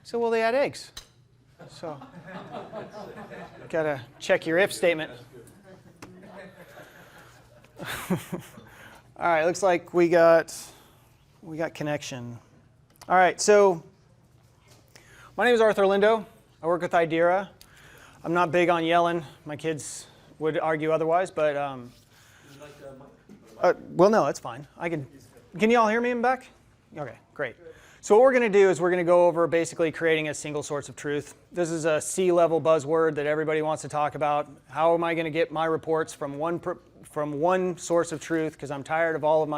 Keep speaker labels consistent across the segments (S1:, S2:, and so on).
S1: So will they add eggs? So gotta check your if statement. All right, looks like we got connection. All right, so my name is Arthur Lindo. I work with Idera. I'm not big on yelling. My kids would argue otherwise, but well, no, it's fine. Can you all hear me in the back? Okay, great. So what we're going to do is we're going to go over basically creating a single source of truth. This is a C-level buzzword that everybody wants to talk about. How am I going to get my reports from one source of truth? Because I'm tired of all of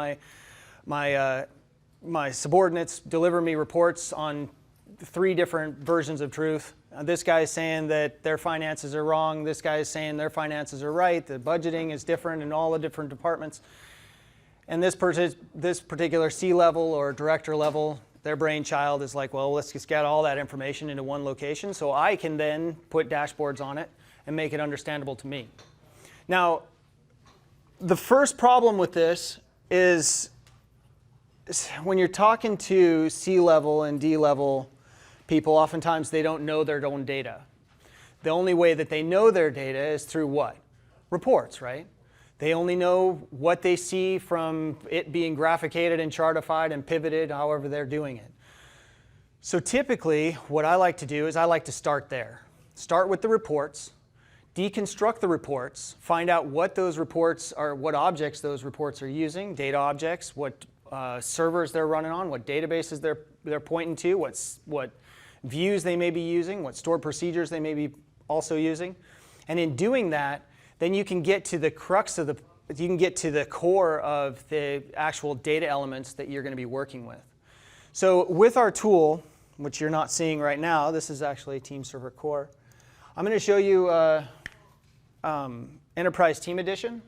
S1: my subordinates deliver me reports on 3 different versions of truth. This guy is saying that their finances are wrong. This guy is saying their finances are right. The budgeting is different in all the different departments. And this particular C-level or director level, their brainchild is like, well, let's just get all that information into one location so I can then put dashboards on it and make it understandable to me. Now, the first problem with this is when you're talking to C-level and D-level people, oftentimes they don't know their own data. The only way that they know their data is through what? Reports, right? They only know what they see from it being graphicated and chartified and pivoted, however they're doing it. So typically, what I like to do is I like to start there. Start with the reports, deconstruct the reports, find out what those reports are, what objects those reports are using, data objects, what servers they're running on, what databases they're pointing to, what views they may be using, what stored procedures they may be also using. And in doing that, then you can get to the crux of you can get to the core of the actual data elements that you're going to be working with. So with our tool, which you're not seeing right now, this is actually Team Server Core. I'm going to show you Enterprise Team Edition.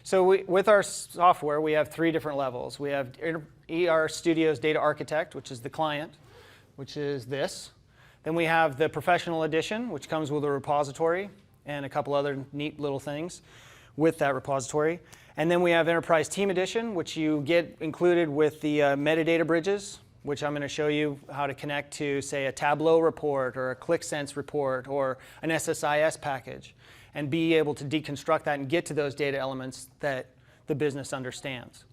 S1: So with our software, we have 3 different levels. We have ER Studio's Data Architect, which is the client, which is this. Then we have the Professional Edition, which comes with a repository and a couple other neat little things with that repository. And then we have Enterprise Team Edition, which you get included with the metadata bridges, which I'm going to show you how to connect to, say, a Tableau report or a ClickSense report or an SSIS package, and be able to deconstruct that and get to those data elements that the business understands.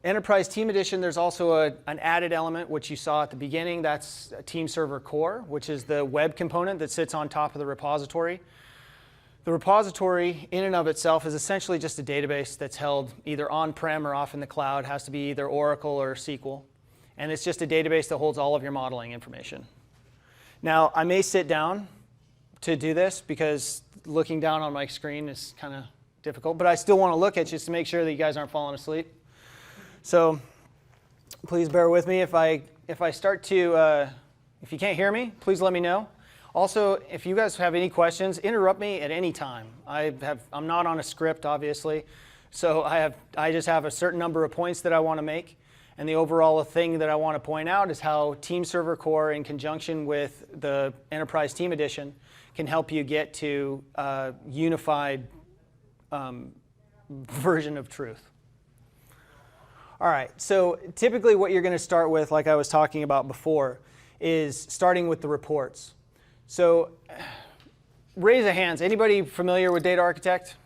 S1: Enterprise Team Edition, there's also an added element, which you saw at the beginning. That's Team Server Core, which is the web component that sits on top of the repository. The repository, in and of itself, is essentially just a database that's held either on-prem or off in the cloud. It has to be either Oracle or SQL. And it's just a database that holds all of your modeling information. Now, I may sit down to do this because looking down on my screen is kind of difficult, but I still want to look at you just to make sure that you guys aren't falling asleep. So please bear with me if I start to, if you can't hear me, please let me know. Also, if you guys have any questions, interrupt me at any time. I'm not on a script, obviously, so I just have a certain number of points that I want to make. And the overall thing that I want to point out is how Team Server Core, in conjunction with the Enterprise Team Edition, can help you get to a unified version of truth. All right, so typically what you're going to start with, like I was talking about before, is starting with the reports. So raise of hands. Anybody familiar with Data Architect?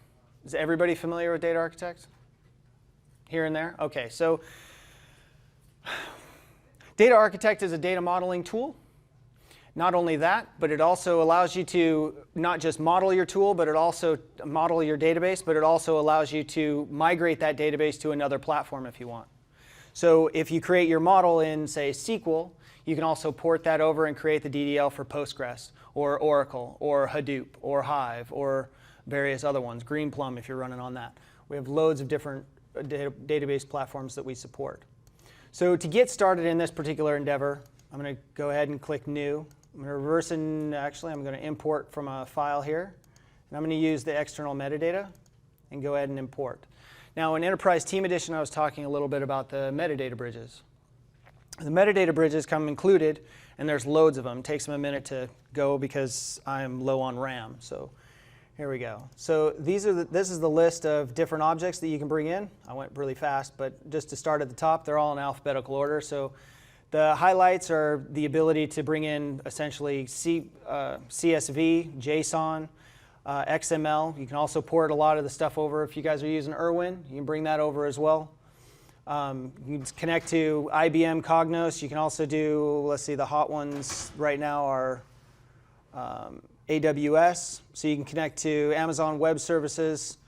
S1: Is everybody familiar with Data Architect? Here and there? Okay, so Data Architect is a data modeling tool. Not only that, but it also allows you to not just model your tool, but it also model your database, but it also allows you to migrate that database to another platform if you want. So if you create your model in, say, SQL, you can also port that over and create the DDL for Postgres or Oracle or Hadoop or Hive or various other ones, Greenplum if you're running on that. We have loads of different database platforms that we support. So to get started in this particular endeavor, I'm going to go ahead and click New. I'm going to reverse and actually I'm going to import from a file here. And I'm going to use the external metadata and go ahead and import. Now in Enterprise Team Edition, I was talking a little bit about the metadata bridges. The metadata bridges come included, and there's loads of them. It takes them a minute to go because I'm low on RAM. So here we go. So this is the list of different objects that you can bring in. I went really fast, but just to start at the top, they're all in alphabetical order. So the highlights are the ability to bring in essentially CSV, JSON, XML. You can also port a lot of the stuff over. If you guys are using Irwin, you can bring that over as well. You can connect to IBM Cognos. You can also do, let's see, the hot ones right now are AWS. So you can connect to Amazon Web Services,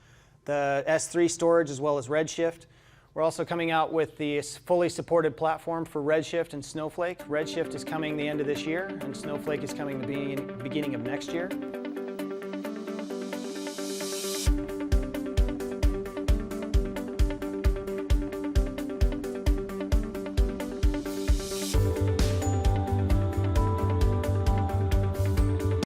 S1: the S3 storage, as well as Redshift. We're also coming out with the fully supported platform for Redshift and Snowflake. Redshift is coming the end of this year, and Snowflake is coming the beginning of next year.